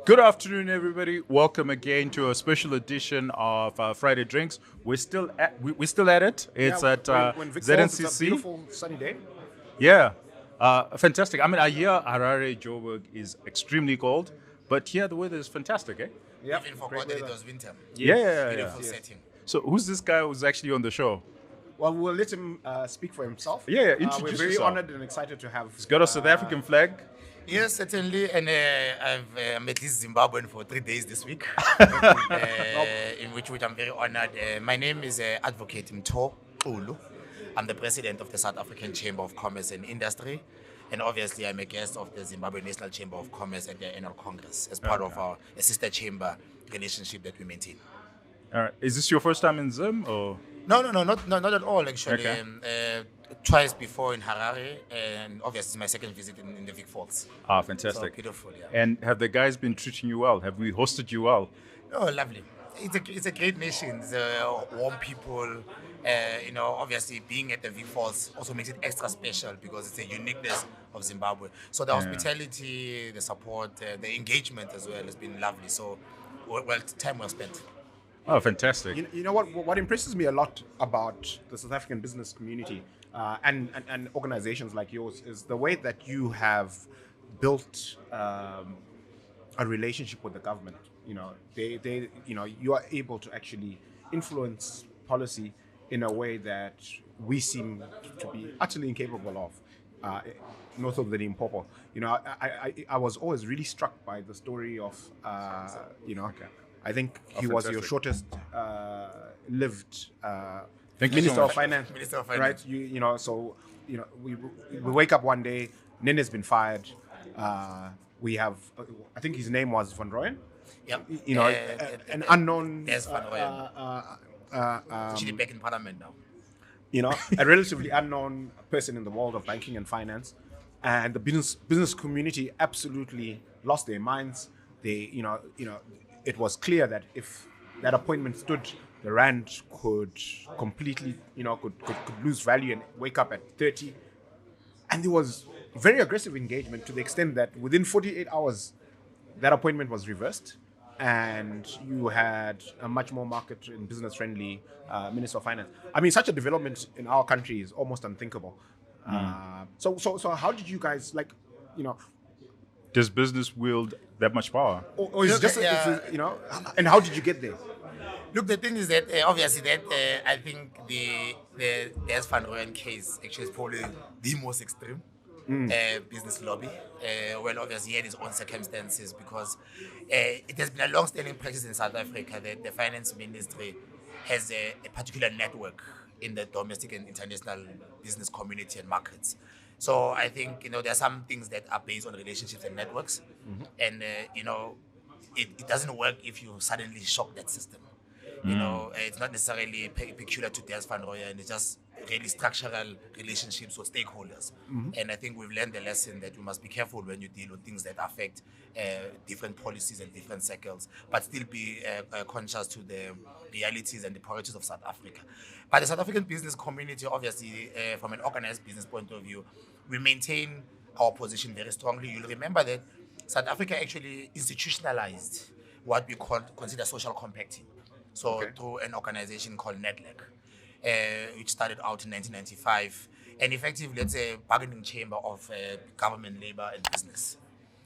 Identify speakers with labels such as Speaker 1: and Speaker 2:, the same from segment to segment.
Speaker 1: Good afternoon, everybody. Welcome again to a special edition of Friday Drinks. We're still at it. It's at
Speaker 2: When Vic Falls, it's a
Speaker 1: ZNPC.
Speaker 2: beautiful sunny day.
Speaker 1: Yeah, fantastic. I mean, I hear Harare, Joburg is extremely cold, but here the weather is fantastic, eh?
Speaker 2: Yep,
Speaker 3: Even
Speaker 2: great
Speaker 3: forgot that it
Speaker 2: weather.
Speaker 3: was winter.
Speaker 1: Yeah.
Speaker 3: Beautiful setting.
Speaker 1: So who's this guy who's actually on the show?
Speaker 2: Well, we'll let him speak for himself.
Speaker 1: Yeah,
Speaker 2: We're
Speaker 1: introduce
Speaker 2: very
Speaker 1: yourself.
Speaker 2: honored and excited to have.
Speaker 1: He's got a South African flag.
Speaker 3: Yes, certainly. And I've met this Zimbabwean for 3 days this week, in which I'm very honored. My name is Advocate Mtho Xulu. I'm the president of the South African Chamber of Commerce and Industry. And obviously, I'm a guest of the Zimbabwe National Chamber of Commerce at their annual congress as part of our sister chamber relationship that we maintain.
Speaker 1: All right. Is this your first time in Zim or?
Speaker 3: No, not at all, actually.
Speaker 1: Okay.
Speaker 3: Twice before in Harare, and obviously it's my second visit in the Vic Falls.
Speaker 1: Ah,
Speaker 3: So
Speaker 1: fantastic.
Speaker 3: beautiful, yeah.
Speaker 1: And have the guys been treating you well? Have we hosted you well?
Speaker 3: Oh, lovely. It's a great nation. It's warm people. Obviously being at the Vic Falls also makes it extra special because it's a uniqueness of Zimbabwe. So the hospitality, the support, the engagement as well has been lovely. So, time well spent.
Speaker 1: Oh, fantastic.
Speaker 2: You know what impresses me a lot about the South African business community and organizations like yours is the way that you have built a relationship with the government. You know, you are able to actually influence policy in a way that we seem to be utterly incapable of. North of the Limpopo. You know, I was always really struck by the story of, I think he was your
Speaker 1: fantastic.
Speaker 2: shortest lived
Speaker 1: Thank you
Speaker 2: Minister
Speaker 1: so
Speaker 2: of
Speaker 1: much.
Speaker 2: Finance.
Speaker 3: Minister of Finance.
Speaker 2: Right? We wake up one day, Nene's been fired. We have, I think his name was Van Rooyen.
Speaker 3: Yep.
Speaker 2: An unknown.
Speaker 3: There's Van actually back in Parliament now.
Speaker 2: A relatively unknown person in the world of banking and finance, and the business community absolutely lost their minds. It was clear that if that appointment stood, the rand could completely, could lose value and wake up at 30. And there was very aggressive engagement to the extent that within 48 hours, that appointment was reversed. And you had a much more market and business friendly Minister of Finance. I mean, such a development in our country is almost unthinkable. So how did you guys
Speaker 1: Does business wield that much power?
Speaker 2: or is it just
Speaker 3: Yeah.
Speaker 2: and how did you get there?
Speaker 3: Look, the thing is that obviously that I think the Des Van Rooyen case actually is probably the most extreme business lobby. Well, obviously he had his own circumstances because it has been a long-standing practice in South Africa that the finance ministry has a particular network in the domestic and international business community and markets. So I think there are some things that are based on relationships and networks, and it doesn't work if you suddenly shock that system. It's not necessarily peculiar to Des Van Rooyen. It's just really structural relationships with stakeholders. And I think we've learned the lesson that we must be careful when you deal with things that affect different policies and different circles, but still be conscious to the realities and the priorities of South Africa. But the South African business community, obviously, from an organized business point of view, we maintain our position very strongly. You'll remember that South Africa actually institutionalized what we consider social compacting. So through an organization called NEDLAC, which started out in 1995, and effectively it's a bargaining chamber of government, labor, and business.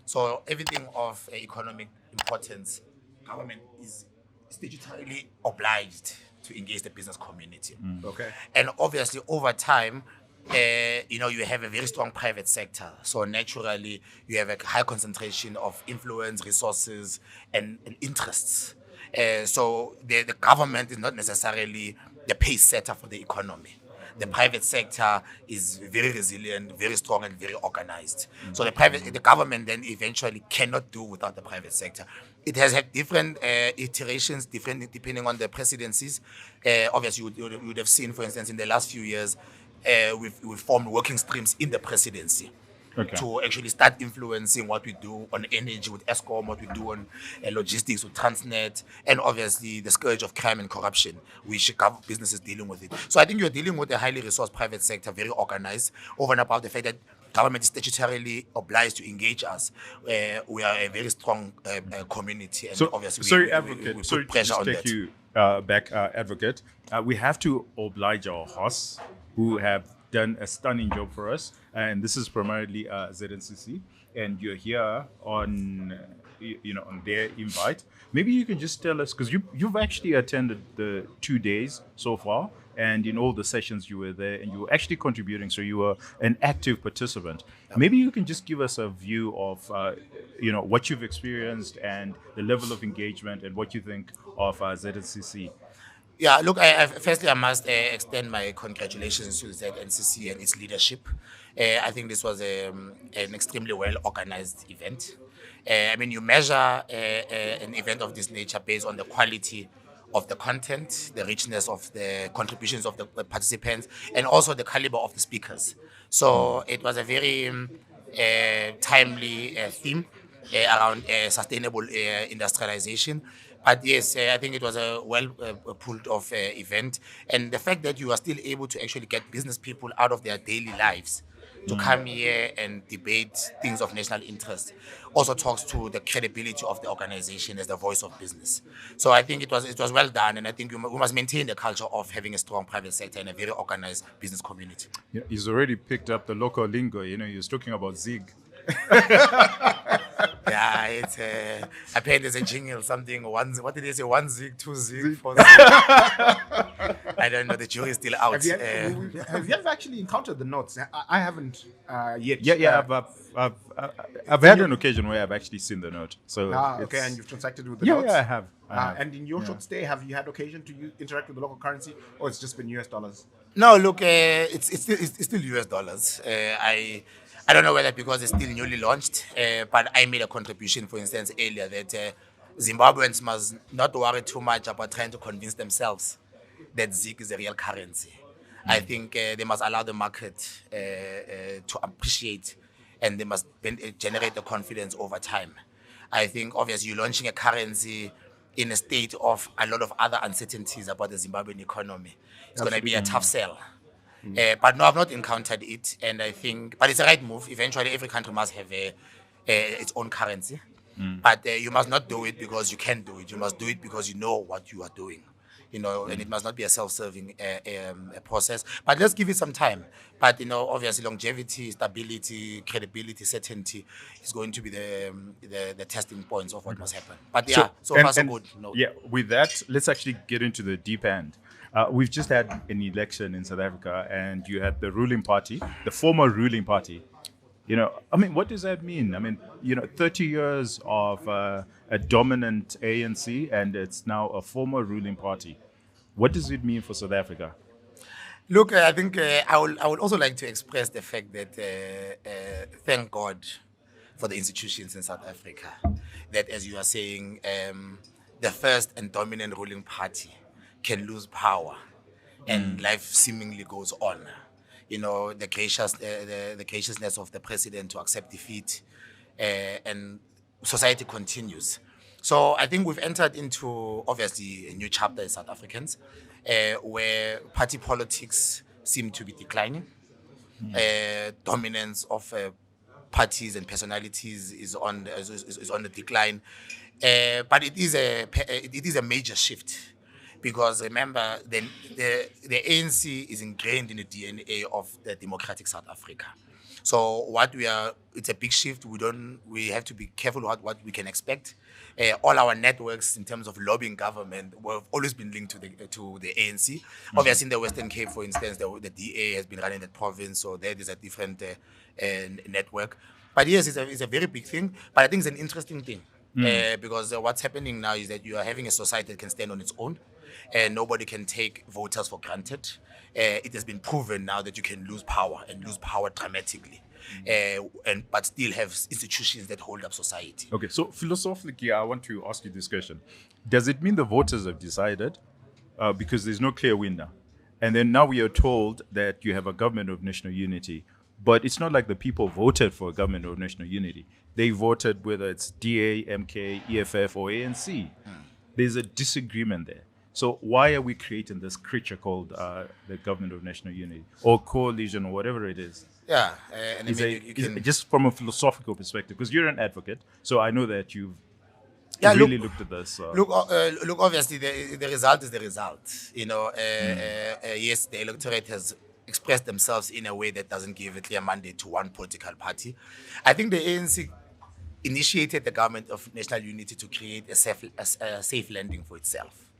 Speaker 3: So everything of economic importance, government is statutorily obliged to engage the business community.
Speaker 2: Okay.
Speaker 3: And obviously, over time, you have a very strong private sector. So naturally, you have a high concentration of influence, resources, and interests. So the government is not necessarily the pace setter for the economy. The private sector is very resilient, very strong, and very organized. So the government then eventually cannot do without the private sector. It has had different iterations, different depending on the presidencies. Obviously, you would have seen, for instance, in the last few years, we've formed working streams in the presidency. to actually start influencing what we do on energy with Eskom, what we do on logistics with Transnet, and obviously the scourge of crime and corruption, which businesses dealing with it. So I think you're dealing with a highly resourced private sector, very organized, over and above the fact that government is statutorily obliged to engage us. We are a very strong community, and
Speaker 1: So,
Speaker 3: obviously
Speaker 1: sorry,
Speaker 3: we
Speaker 1: Advocate.
Speaker 3: put
Speaker 1: Sorry,
Speaker 3: pressure
Speaker 1: to
Speaker 3: on
Speaker 1: just take
Speaker 3: that.
Speaker 1: you back, Advocate. We have to oblige our hosts who have done a stunning job for us, and this is primarily ZNCC, and you're here on, on their invite. Maybe you can just tell us, because you've actually attended the 2 days so far, and in all the sessions you were there, and you were actually contributing, so you were an active participant. Maybe you can just give us a view of, what you've experienced and the level of engagement and what you think of ZNCC.
Speaker 3: Yeah, look, firstly, I must extend my congratulations to the ZNCC and its leadership. I think this was an extremely well-organized event. You measure an event of this nature based on the quality of the content, the richness of the contributions of the participants, and also the caliber of the speakers. So it was a very timely theme around sustainable industrialization. But yes, I think it was a well pulled off event. And the fact that you are still able to actually get business people out of their daily lives to come here and debate things of national interest also talks to the credibility of the organization as the voice of business. So I think it was well done, and I think we must maintain the culture of having a strong private sector and a very organized business community.
Speaker 1: Yeah, he's already picked up the local lingo. He was talking about Zig.
Speaker 3: Yeah, it's apparently there's a jingle, something what did they say? 1 Zig, 2 Zig, 4 Zig. I don't know. The jury is still out.
Speaker 2: Have you ever actually encountered the notes? I haven't yet.
Speaker 1: Yeah. I've had an occasion where I've actually seen the note. So
Speaker 2: okay, and you've transacted with the notes?
Speaker 1: Yeah, I have.
Speaker 2: And in your short stay, have you had occasion to interact with the local currency, or it's just been US dollars?
Speaker 3: No, look, it's still US dollars. I don't know whether because it's still newly launched, but I made a contribution, for instance, earlier that Zimbabweans must not worry too much about trying to convince themselves that ZIG is a real currency. I think they must allow the market to appreciate, and they must generate the confidence over time. I think obviously you're launching a currency in a state of a lot of other uncertainties about the Zimbabwean economy. It's going to be a tough sell. But no, I've not encountered it, and I think, but it's a right move. Eventually, every country must have its own currency, but you must not do it because you can do it. You must do it because you know what you are doing, and it must not be a self-serving process. But let's give it some time. But obviously, longevity, stability, credibility, certainty is going to be the testing points of what must happen. But yeah, so far so good. No.
Speaker 1: Yeah, with that, let's actually get into the deep end. We've just had an election in South Africa, and you had the ruling party, the former ruling party. What does that mean? 30 years of a dominant ANC, and it's now a former ruling party. What does it mean for South Africa?
Speaker 3: Look, I think I would also like to express the fact that thank God for the institutions in South Africa, that, as you are saying, the first and dominant ruling party can lose power, and life seemingly goes on. The graciousness of the president to accept defeat, and society continues. So I think we've entered into obviously a new chapter as South Africans, where party politics seem to be declining. Dominance of parties and personalities is on the decline, but it is a major shift. Because remember, the ANC is ingrained in the DNA of the democratic South Africa. So it's a big shift. We have to be careful what we can expect. All our networks in terms of lobbying government have always been linked to the ANC. Obviously, in the Western Cape, for instance, the DA has been running that province, so there is a different network. But yes, it's a very big thing. But I think it's an interesting thing because what's happening now is that you are having a society that can stand on its own. And nobody can take voters for granted. It has been proven now that you can lose power dramatically, but still have institutions that hold up society.
Speaker 1: Okay, so philosophically, I want to ask you this question. Does it mean the voters have decided because there's no clear winner? And then now we are told that you have a government of national unity. But it's not like the people voted for a government of national unity. They voted whether it's DA, MK, EFF, or ANC. There's a disagreement there. So why are we creating this creature called the government of national unity or coalition or whatever it is?
Speaker 3: Yeah, and I
Speaker 1: Is
Speaker 3: mean, you can
Speaker 1: just from a philosophical perspective, because you're an advocate, so I know that you've
Speaker 3: Yeah,
Speaker 1: really looked at this.
Speaker 3: Look, obviously, the result is the result. Yes, the electorate has expressed themselves in a way that doesn't give a clear mandate to one political party. I think the ANC initiated the government of national unity to create a safe landing for itself.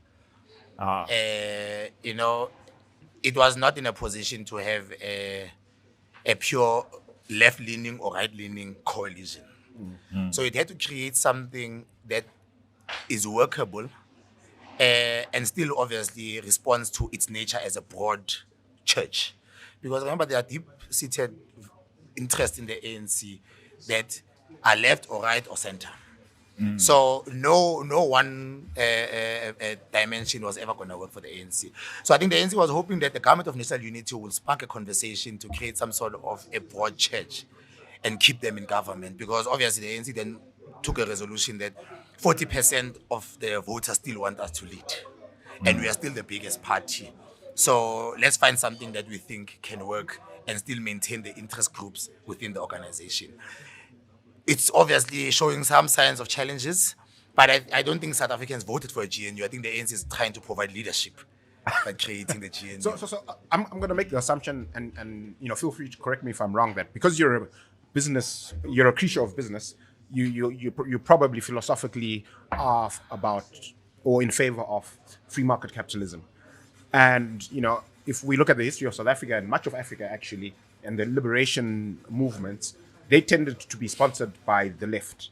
Speaker 3: It was not in a position to have a pure left-leaning or right-leaning coalition. So it had to create something that is workable and still obviously responds to its nature as a broad church. Because remember, there are deep-seated interests in the ANC that are left or right or center. So no one dimension was ever going to work for the ANC. So I think the ANC was hoping that the government of national unity will spark a conversation to create some sort of a broad church and keep them in government. Because obviously the ANC then took a resolution that 40% of the voters still want us to lead. And we are still the biggest party. So let's find something that we think can work and still maintain the interest groups within the organization. It's obviously showing some signs of challenges, but I don't think South Africans voted for a GNU. I think the ANC is trying to provide leadership by creating the GNU.
Speaker 2: So I'm going to make the assumption, and feel free to correct me if I'm wrong, that because you're a creature of business, you probably philosophically are about or in favor of free market capitalism. And if we look at the history of South Africa and much of Africa actually, and the liberation movements, they tended to be sponsored by the left.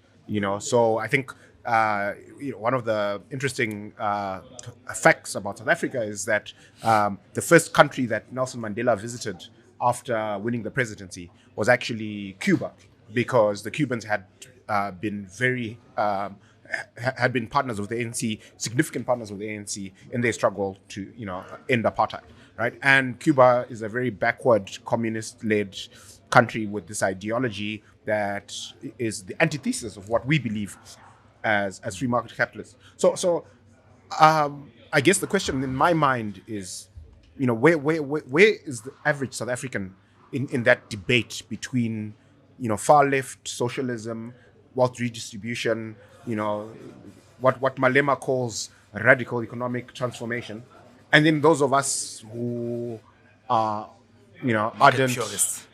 Speaker 2: So I think one of the interesting facts about South Africa is that the first country that Nelson Mandela visited after winning the presidency was actually Cuba, because the Cubans had been had been partners with the ANC, significant partners with the ANC in their struggle to end apartheid, right? And Cuba is a very backward communist-led country with this ideology that is the antithesis of what we believe as free market capitalists. So I guess the question in my mind is, where is the average South African in that debate between far left socialism, wealth redistribution, what Malema calls radical economic transformation, and then those of us who are ardent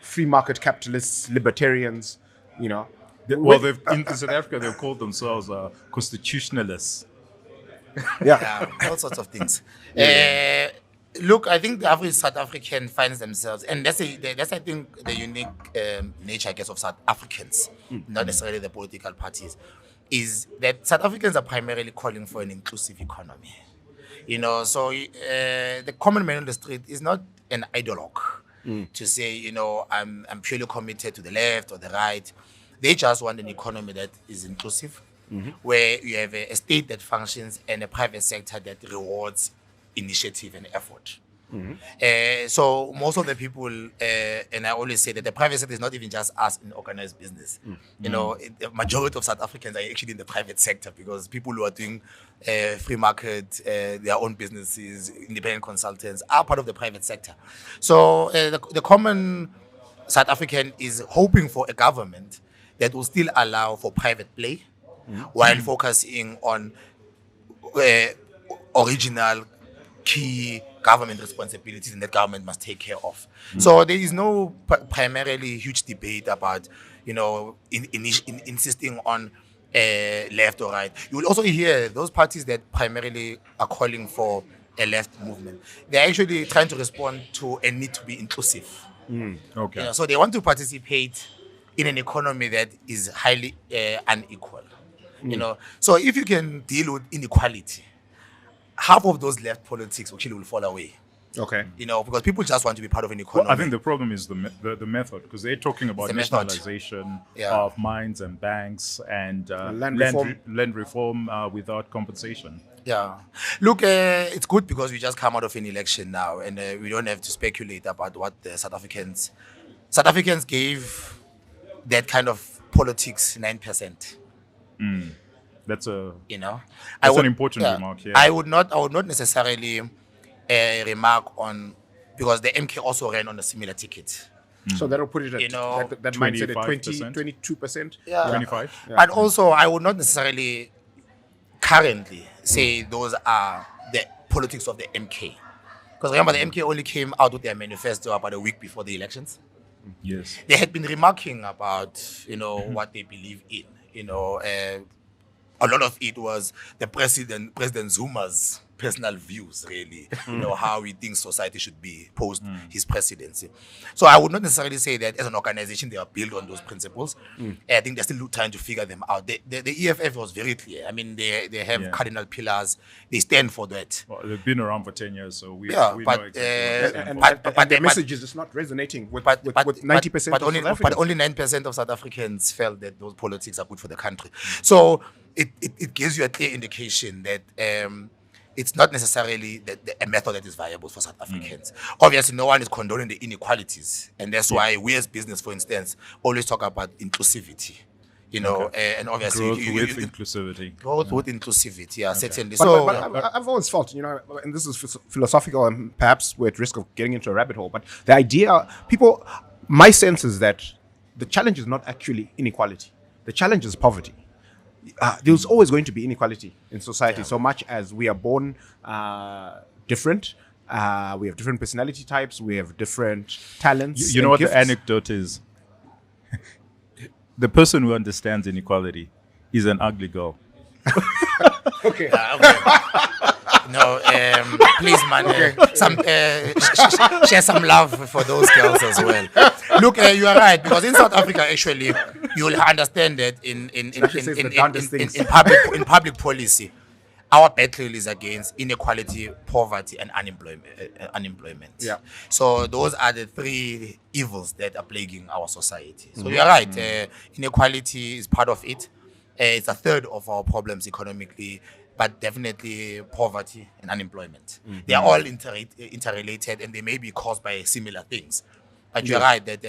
Speaker 2: free market capitalists, libertarians,
Speaker 1: in South Africa they've called themselves constitutionalists.
Speaker 3: All sorts of things. Look, I think the average South African finds themselves, and that's I think the unique nature, I guess, of South Africans, not necessarily the political parties, is that South Africans are primarily calling for an inclusive economy. So the common man on the street is not an ideologue to say, I'm purely committed to the left or the right. They just want an economy that is inclusive, where you have a state that functions and a private sector that rewards initiative and effort. So most of the people, and I always say that the private sector is not even just us in organized business. The majority of South Africans are actually in the private sector, because people who are doing free market, their own businesses, independent consultants, are part of the private sector. So the common South African is hoping for a government that will still allow for private play while focusing on original key government responsibilities and that government must take care of. So there is no primarily huge debate about, insisting on left or right. You will also hear those parties that primarily are calling for a left movement. They're actually trying to respond to a need to be inclusive.
Speaker 1: Okay.
Speaker 3: So they want to participate in an economy that is highly unequal. So if you can deal with inequality, half of those left politics actually will fall away.
Speaker 2: Okay.
Speaker 3: Because people just want to be part of an economy.
Speaker 1: Well, I think the problem is the method, because they're talking about nationalization of mines and banks and land reform without compensation.
Speaker 3: Yeah. Look, it's good because we just come out of an election now, and we don't have to speculate about what the South Africans South Africans gave that kind of politics 9%.
Speaker 1: That's a
Speaker 3: You know,
Speaker 1: That's an important remark, yeah.
Speaker 3: I would not necessarily remark on, because the MK also ran on a similar ticket.
Speaker 2: So that'll put it at
Speaker 3: You know,
Speaker 2: that mindset at
Speaker 1: 25%?
Speaker 2: 22%.
Speaker 3: Yeah.
Speaker 1: 25.
Speaker 3: But also, I would not necessarily currently say those are the politics of the MK. Because remember, the MK only came out with their manifesto about a week before the elections.
Speaker 1: Yes.
Speaker 3: They had been remarking about, what they believe in. A lot of it was the President Zuma's personal views, really. How he thinks society should be post his presidency. So I would not necessarily say that as an organization they are built on those principles. I think they're still trying to figure them out. The EFF was very clear. I mean, they have cardinal pillars. They stand for that.
Speaker 1: Well, they've been around for 10 years, so we
Speaker 3: Yeah,
Speaker 1: know
Speaker 3: but,
Speaker 1: exactly what they stand for.
Speaker 2: And their message is just not resonating with 90% of South Africans.
Speaker 3: But only 9% of South Africans felt that those politics are good for the country. So it gives you a clear indication that it's not necessarily a method that is viable for South Africans. Obviously, no one is condoning the inequalities. And that's why we as business, for instance, always talk about inclusivity. And obviously...
Speaker 1: Growth with inclusivity.
Speaker 3: Growth with inclusivity, certainly.
Speaker 2: But I've always felt, and this is philosophical and perhaps we're at risk of getting into a rabbit hole, but the idea, my sense is that the challenge is not actually inequality. The challenge is poverty. There's always going to be inequality in society, so much as we are born different. We have different personality types. We have different talents.
Speaker 1: You know what
Speaker 2: gifts.
Speaker 1: the anecdote is? The person who understands inequality is an ugly girl.
Speaker 2: Okay.
Speaker 3: No, please, man, share some love for those girls as well. Look, you are right, because in South Africa, actually, you will understand that in public policy, our battle is against inequality, poverty, and unemployment.
Speaker 2: Yeah.
Speaker 3: So those are the three evils that are plaguing our society. So you are right. Inequality is part of it. It's a third of our problems economically, but definitely poverty and unemployment. They are all interrelated, and they may be caused by similar things. But you're right that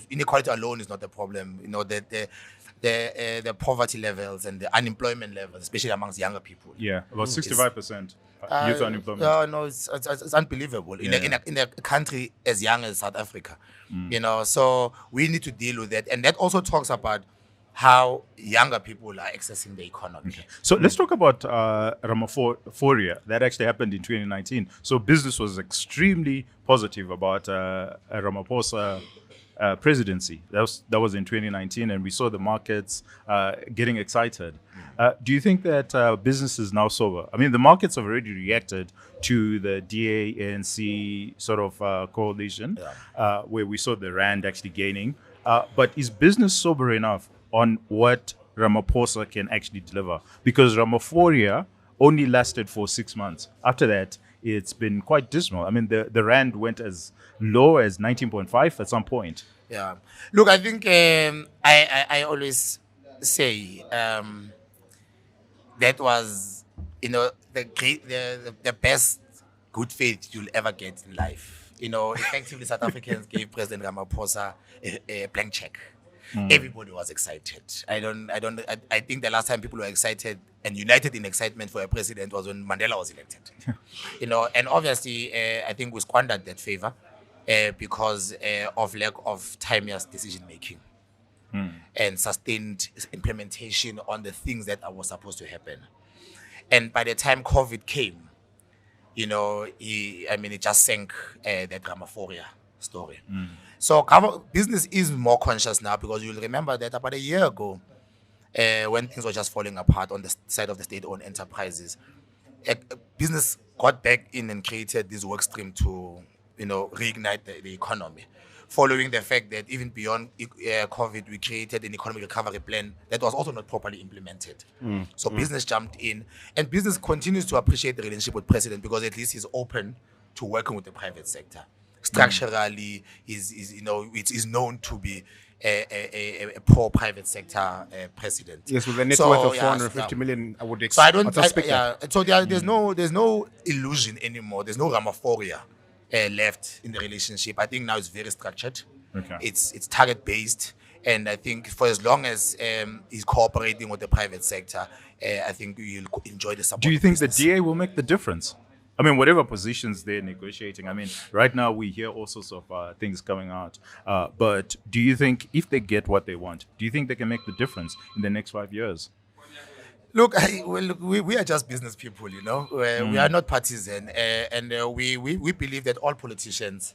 Speaker 3: inequality alone is not the problem. That the poverty levels and the unemployment levels, especially amongst younger people.
Speaker 1: Yeah, about 65% youth unemployment.
Speaker 3: No, it's unbelievable in a country as young as South Africa. So we need to deal with that, and that also talks about how younger people are accessing the economy.
Speaker 1: Okay. So let's talk about Ramaphoria. That actually happened in 2019. So business was extremely positive about Ramaphosa presidency. That was in 2019, and we saw the markets getting excited. Do you think that business is now sober? I mean, the markets have already reacted to the DA-ANC sort of coalition, where we saw the rand actually gaining. But is business sober enough on what Ramaphosa can actually deliver? Because Ramaphoria only lasted for 6 months. After that, it's been quite dismal. I mean, the rand went as low as 19.5 at some point.
Speaker 3: Yeah. Look, I think I always say that was, the best good faith you'll ever get in life. Effectively, South Africans gave President Ramaphosa a blank check. Everybody was excited. I think the last time people were excited and united in excitement for a president was when Mandela was elected. And obviously, I think we squandered that favor because of lack of timeous decision making and sustained implementation on the things that was supposed to happen. And by the time COVID came, it just sank that Ramaphoria story. So business is more conscious now, because you'll remember that about a year ago, when things were just falling apart on the side of the state-owned enterprises, business got back in and created this work stream to, reignite the economy. Following the fact that even beyond COVID, we created an economic recovery plan that was also not properly implemented. So business jumped in, and business continues to appreciate the relationship with President, because at least he's open to working with the private sector. Structurally, it is known to be a poor private sector president.
Speaker 2: Yes, with a net worth of 450 million, I would
Speaker 3: expect.
Speaker 2: So
Speaker 3: there's no illusion anymore. There's no Ramaphoria left in the relationship. I think now it's very structured.
Speaker 1: Okay.
Speaker 3: It's target based, and I think for as long as he's cooperating with the private sector, I think you'll enjoy the support.
Speaker 1: Do you
Speaker 3: of
Speaker 1: think the
Speaker 3: business.
Speaker 1: DA will make the difference? I mean, whatever positions they're negotiating. I mean, right now we hear all sorts of things coming out. But do you think if they get what they want, do you think they can make the difference in the next 5 years?
Speaker 3: Look, we are just business people, you know. We are not partisan, and we believe that all politicians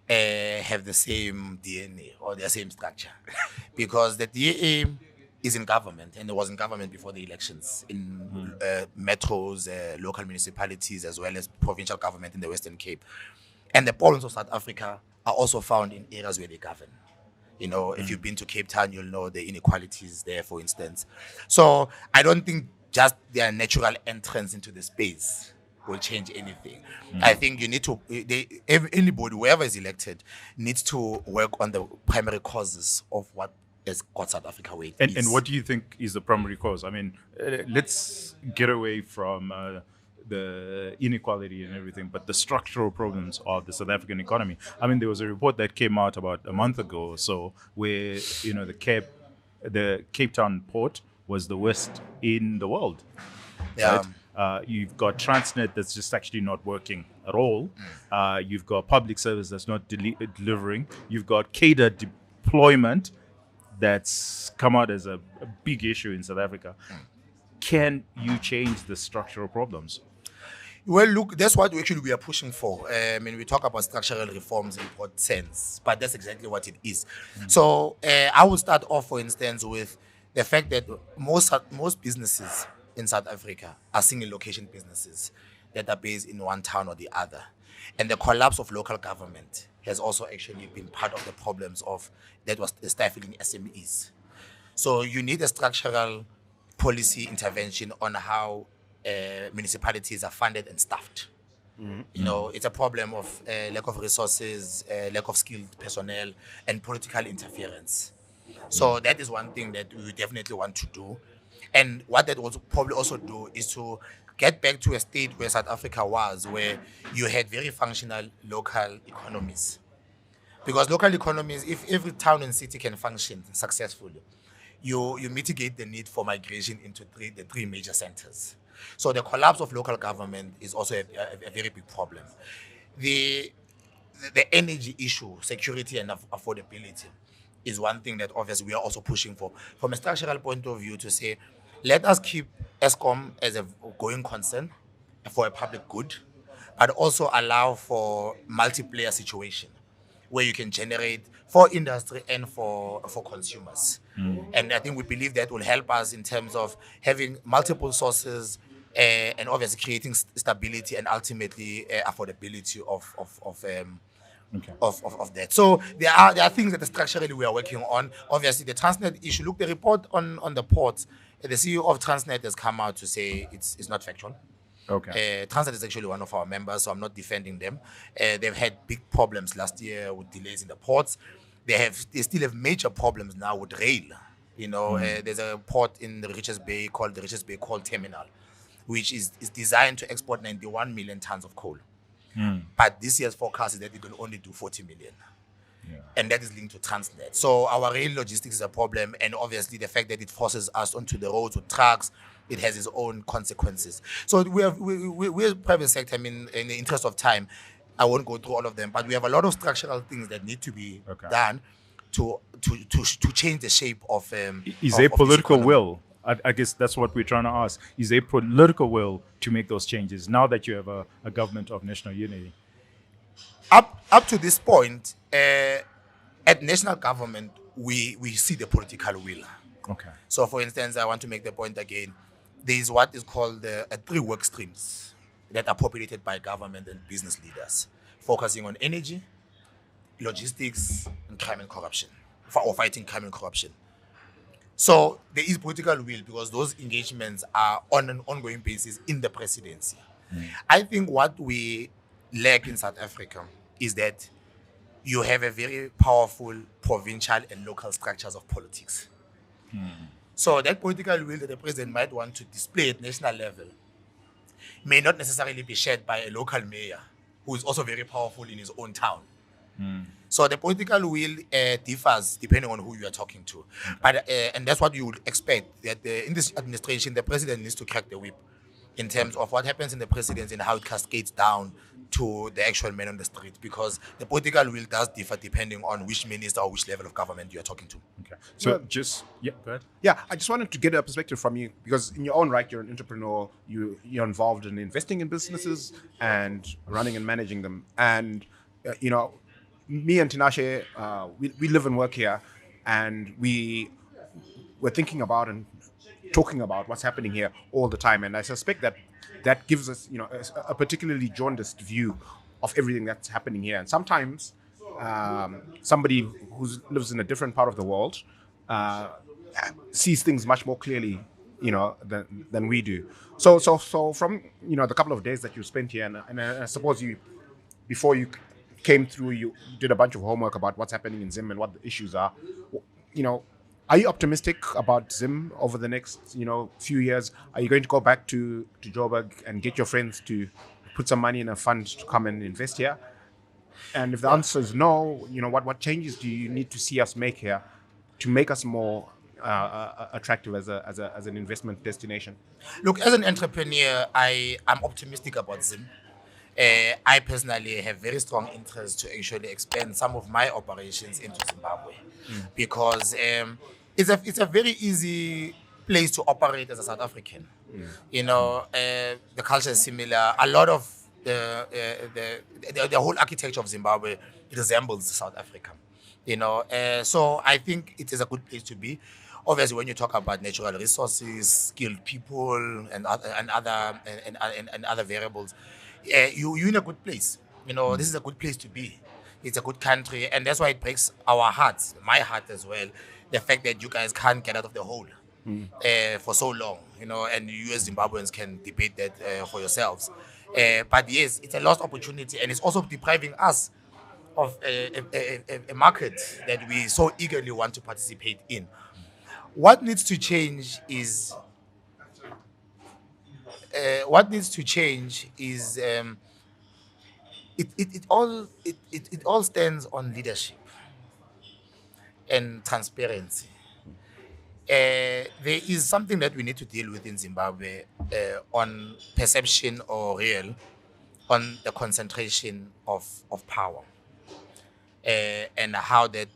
Speaker 3: have the same DNA or the same structure, because the DA is in government, and it was in government before the elections in metros, local municipalities, as well as provincial government in the Western Cape. And the problems of South Africa are also found in areas where they govern. You know, if you've been to Cape Town, you'll know the inequalities there, for instance. So I don't think just their natural entrance into the space will change anything. I think you need to, anybody, whoever is elected, needs to work on the primary causes of what has got South Africa where it is.
Speaker 1: And what do you think is the primary cause? I mean, let's get away from the inequality and everything, but the structural problems of the South African economy. I mean, there was a report that came out about a month ago or so where, you know, the Cape Town port was the worst in the world.
Speaker 3: Yeah.
Speaker 1: Right? You've got Transnet that's just actually not working at all. You've got public service that's not delivering. You've got cadre deployment that's come out as a big issue in South Africa. Can you change the structural problems?
Speaker 3: Well, look, that's what we are pushing for. I mean, we talk about structural reforms in broad sense, but that's exactly what it is. So I will start off, for instance, with the fact that most businesses in South Africa are single location businesses that are based in one town or the other. And the collapse of local government has also actually been part of the problems of that was stifling SMEs. So you need a structural policy intervention on how municipalities are funded and staffed. You know, it's a problem of lack of resources, lack of skilled personnel, and political interference. So that is one thing that we definitely want to do. And what that will probably also do is to get back to a state where South Africa was, where you had very functional local economies. Because local economies, if every town and city can function successfully, you mitigate the need for migration into the three major centers. So the collapse of local government is also a very big problem. The energy issue, security and affordability, is one thing that obviously we are also pushing for. From a structural point of view, to say, let us keep Eskom as a going concern for a public good, but also allow for multiplayer situation where you can generate for industry and for consumers. And I think we believe that will help us in terms of having multiple sources and obviously creating stability and ultimately affordability of that. So there are things that structurally we are working on. Obviously, the Transnet issue. Look, the report on the ports. The CEO of Transnet has come out to say it's not factual.
Speaker 1: Okay.
Speaker 3: Transnet is actually one of our members, so I'm not defending them. They've had big problems last year with delays in the ports. They still have major problems now with rail. You know, there's a port in the Richards Bay called the Richards Bay Coal Terminal, which is designed to export 91 million tons of coal. But this year's forecast is that it will only do 40 million. Yeah. And that is linked to Transnet. So our rail logistics is a problem, and obviously the fact that it forces us onto the roads with trucks, it has its own consequences. So we're private sector. I mean, in the interest of time, I won't go through all of them, but we have a lot of structural things that need to be done to change the shape of.
Speaker 1: Is there political will? I guess that's what we're trying to ask. Is there political will to make those changes now that you have a government of national unity?
Speaker 3: Up to this point, at national government, we see the political will.
Speaker 1: Okay.
Speaker 3: So, for instance, I want to make the point again. There is what is called 3 work streams that are populated by government and business leaders, focusing on energy, logistics, and crime and corruption, or fighting crime and corruption. So there is political will because those engagements are on an ongoing basis in the presidency. I think what we lack in South Africa is that you have a very powerful provincial and local structures of politics. So that political will that the president might want to display at national level may not necessarily be shared by a local mayor who is also very powerful in his own town. So the political will differs depending on who you are talking to. But and that's what you would expect, that in this administration, the president needs to crack the whip in terms of what happens in the presidency and how it cascades down to the actual man on the street, because the political will does differ depending on which minister or which level of government you are talking to.
Speaker 1: Okay. So
Speaker 2: Well,
Speaker 1: go ahead.
Speaker 2: Yeah, I just wanted to get a perspective from you, because in your own right, you're an entrepreneur. You're involved in investing in businesses and running and managing them. And me and Tinashe, we live and work here, and we're thinking about and talking about what's happening here all the time. And I suspect that gives us, a particularly jaundiced view of everything that's happening here. And sometimes somebody who lives in a different part of the world sees things much more clearly, than we do. So from the couple of days that you spent here, and I suppose before you came through, you did a bunch of homework about what's happening in Zim and what the issues are. Are you optimistic about Zim over the next few years? Are you going to go back to Joburg and get your friends to put some money in a fund to come and invest here? And if the answer is no, what changes do you need to see us make here to make us more attractive as an investment destination?
Speaker 3: Look, as an entrepreneur, I'm optimistic about Zim. I personally have very strong interest to actually expand some of my operations into Zimbabwe, because it's a very easy place to operate as a South African. The culture is similar. A lot of the whole architecture of Zimbabwe resembles South Africa. So I think it is a good place to be. Obviously, when you talk about natural resources, skilled people, and other variables, you're in a good place. This is a good place to be. It's a good country, and that's why it breaks our hearts, my heart as well, the fact that you guys can't get out of the hole for so long, and you as Zimbabweans can debate that for yourselves. But yes, it's a lost opportunity, and it's also depriving us of a market that we so eagerly want to participate in. What needs to change is it all stands on leadership and transparency. There is something that we need to deal with in Zimbabwe on perception or real, on the concentration of power, and how that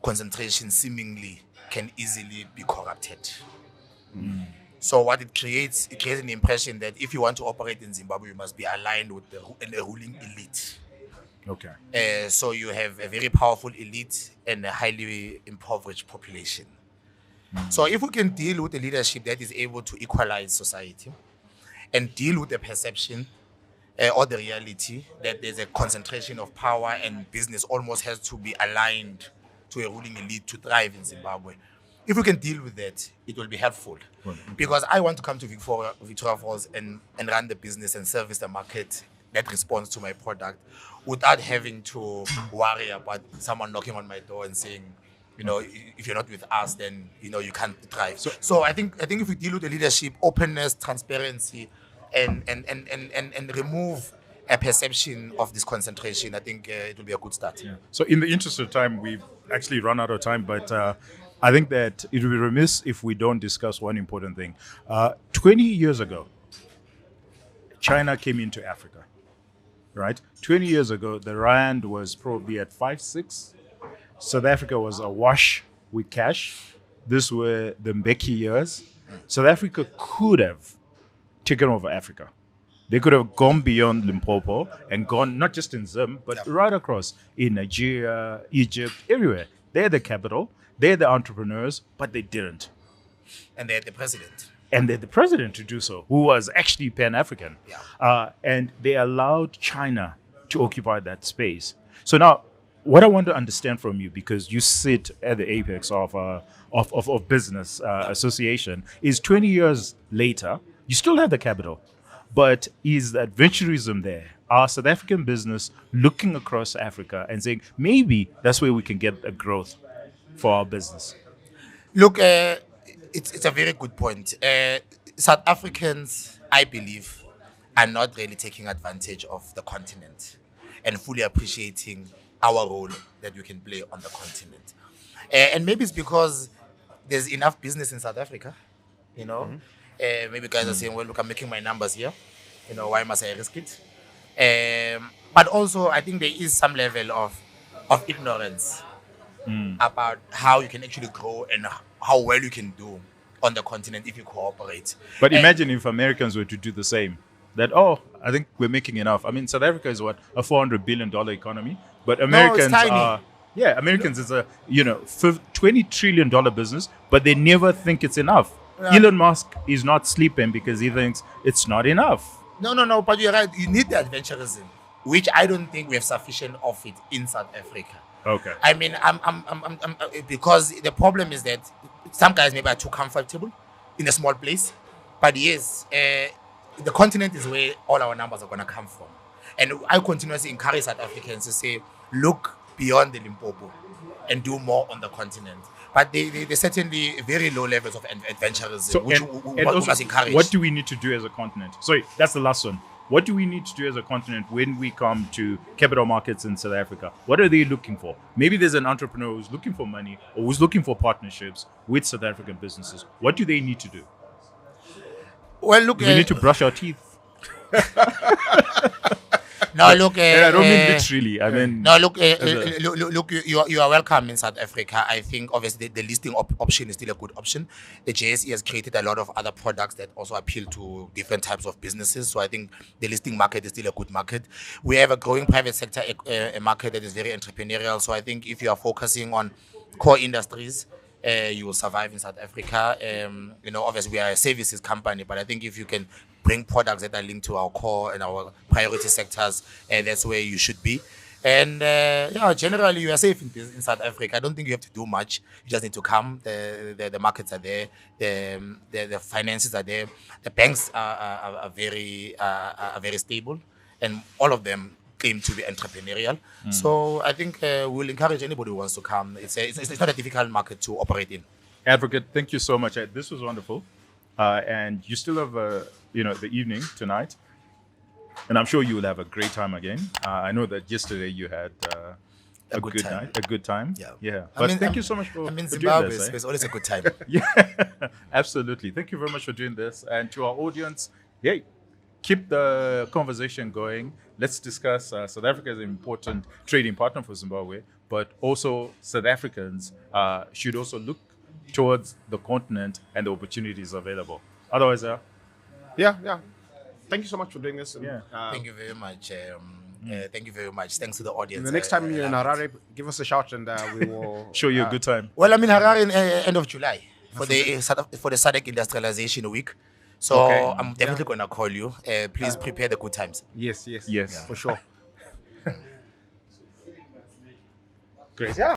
Speaker 3: concentration seemingly can easily be corrupted. So what it creates an impression that if you want to operate in Zimbabwe, you must be aligned with the ruling elite.
Speaker 1: Okay.
Speaker 3: So you have a very powerful elite and a highly impoverished population. So if we can deal with the leadership that is able to equalize society and deal with the perception or the reality that there's a concentration of power and business almost has to be aligned to a ruling elite to thrive in Zimbabwe. If we can deal with that, it will be helpful. Because I want to come to Victoria Falls and run the business and service the market that responds to my product without having to worry about someone knocking on my door and saying, if you're not with us, then you can't thrive. So I think if we deal with the leadership, openness, transparency, and remove a perception of this concentration, I think it will be a good start.
Speaker 1: Yeah. So in the interest of time, we've actually run out of time, but I think that it would be remiss if we don't discuss one important thing. 20 years ago, China came into Africa, right? 20 years ago, the rand was probably at 5-6. South Africa was awash with cash. These were the Mbeki years. South Africa could have taken over Africa. They could have gone beyond Limpopo and gone not just in Zim, but right across in Nigeria, Egypt, everywhere. They're the capital. They're the entrepreneurs, but they didn't.
Speaker 3: And they're the president.
Speaker 1: And they're the president to do so, who was actually Pan-African.
Speaker 3: Yeah.
Speaker 1: And they allowed China to occupy that space. So now, what I want to understand from you, because you sit at the apex of business association, is 20 years later, you still have the capital, but is the adventurism there? Are South African business looking across Africa and saying, maybe that's where we can get a growth for our business?
Speaker 3: Look, it's a very good point. South Africans, I believe, are not really taking advantage of the continent and fully appreciating our role that we can play on the continent. And maybe it's because there's enough business in South Africa, you know. Maybe guys are saying, well, look, I'm making my numbers here. You know, why must I risk it? But also, I think there is some level of ignorance about how you can actually grow and how well you can do on the continent if you cooperate.
Speaker 1: But imagine if Americans were to do the same. That, I think we're making enough. I mean, South Africa is what, a $400 billion economy, but Americans
Speaker 3: tiny.
Speaker 1: are, Americans is a, $20 trillion business, but they never think it's enough.
Speaker 3: Yeah.
Speaker 1: Elon Musk is not sleeping because he thinks it's not enough.
Speaker 3: No, but you're right. You need the adventurism, which I don't think we have sufficient of it in South Africa.
Speaker 1: Okay.
Speaker 3: I mean, I'm because the problem is that some guys maybe are too comfortable in a small place, but yes, the continent is where all our numbers are going to come from. And I continuously encourage South Africans to say, look beyond the Limpopo and do more on the continent. But they certainly very low levels of adventurism,
Speaker 1: So,
Speaker 3: which we must encourage.
Speaker 1: what do we need to do as a continent? Sorry, that's the last one. What do we need to do as a continent when we come to capital markets in South Africa? What are they looking for? Maybe there's an entrepreneur who's looking for money or who's looking for partnerships with South African businesses. What do they need to do?
Speaker 3: Well, look,
Speaker 1: We need to brush our teeth.
Speaker 3: no, look.
Speaker 1: I don't mean literally. I mean,
Speaker 3: No, look, look. You are welcome in South Africa. I think obviously the listing option is still a good option. The JSE has created a lot of other products that also appeal to different types of businesses. So I think the listing market is still a good market. We have a growing private sector a market that is very entrepreneurial. So I think if you are focusing on core industries, you will survive in South Africa. Obviously we are a services company, but I think if you can bring products that are linked to our core and our priority sectors, that's where you should be. And generally you are safe in South Africa. I don't think you have to do much. You just need to come. The markets are there. The finances are there. The banks are very stable, and all of them claim to be entrepreneurial. So I think we'll encourage anybody who wants to come. It's not a difficult market to operate in.
Speaker 1: Advocate, thank you so much. This was wonderful. And you still have, the evening tonight. And I'm sure you will have a great time again. I know that yesterday you had a good
Speaker 3: time.
Speaker 1: night, a good time.
Speaker 3: Yeah.
Speaker 1: But thank you so much for,
Speaker 3: I'm in
Speaker 1: for
Speaker 3: Zimbabwe,
Speaker 1: doing this.
Speaker 3: so it's always a good time.
Speaker 1: Yeah, absolutely. Thank you very much for doing this. And to our audience, keep the conversation going. Let's discuss South Africa is an important trading partner for Zimbabwe, but also South Africans should also look towards the continent and the opportunities available. Otherwise,
Speaker 2: Yeah. Thank you so much for doing this. And,
Speaker 3: Thank you very much. Thank you very much. Thanks to the audience.
Speaker 2: the next time you're in Harare, give us a shout and we will
Speaker 1: show you a good time.
Speaker 3: Well, I'm in Harare in end of July for the SADC Industrialization Week. So
Speaker 1: Okay.
Speaker 3: I'm definitely going to call you. Please prepare the good times.
Speaker 2: Yes,
Speaker 1: Yes.
Speaker 2: for sure.
Speaker 1: Great.
Speaker 2: Yeah.